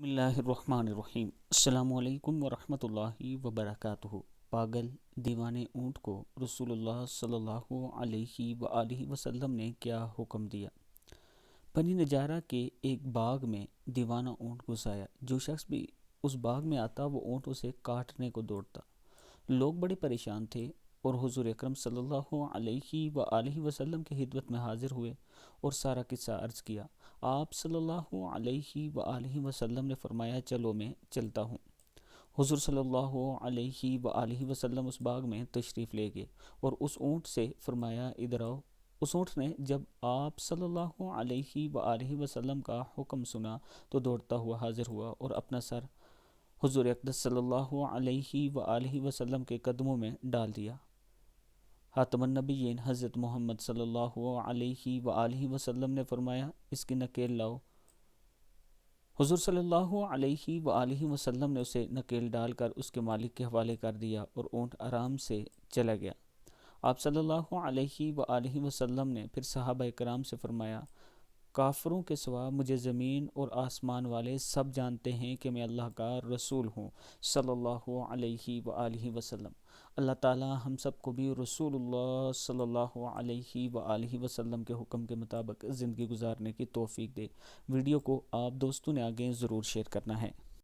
بسم اللہ الرحمن الرحیم۔ السلام علیکم ورحمۃ اللہ وبرکاتہ۔ پاگل دیوانے اونٹ کو رسول اللہ صلی اللہ علیہ وآلہ وسلم نے کیا حکم دیا؟ بنی نجارہ کے ایک باغ میں دیوانہ اونٹ گھس آیا۔ جو شخص بھی اس باغ میں آتا وہ اونٹ اسے کاٹنے کو دوڑتا۔ لوگ بڑے پریشان تھے اور حضور اکرم صلی اللہ علیہ وآلہ وسلم کی خدمت میں حاضر ہوئے اور سارا قصہ عرض کیا۔ آپ صلی اللہ علیہ وآلہ وسلم نے فرمایا، چلو میں چلتا ہوں۔ حضور صلی اللہ علیہ وآلہ وسلم اس باغ میں تشریف لے گئے اور اس اونٹ سے فرمایا، ادھر آؤ۔ اس اونٹ نے جب آپ صلی اللہ علیہ وآلہ وسلم کا حکم سنا تو دوڑتا ہوا حاضر ہوا اور اپنا سر حضور اقدس صلی اللہ علیہ وآلہ وسلم کے قدموں میں ڈال دیا۔ خاتم النبیین حضرت محمد صلی اللہ علیہ وآلہ وسلم نے فرمایا، اس کی نکیل لاؤ۔ حضور صلی اللہ علیہ وآلہ وسلم نے اسے نکیل ڈال کر اس کے مالک کے حوالے کر دیا اور اونٹ آرام سے چلا گیا۔ آپ صلی اللہ علیہ وآلہ وسلم نے پھر صحابہ کرام سے فرمایا، کافروں کے سوا مجھے زمین اور آسمان والے سب جانتے ہیں کہ میں اللہ کا رسول ہوں صلی اللہ علیہ وآلہ وسلم۔ اللہ تعالی ہم سب کو بھی رسول اللہ صلی اللہ علیہ وآلہ وسلم کے حکم کے مطابق زندگی گزارنے کی توفیق دے۔ ویڈیو کو آپ دوستوں نے آگے ضرور شیئر کرنا ہے۔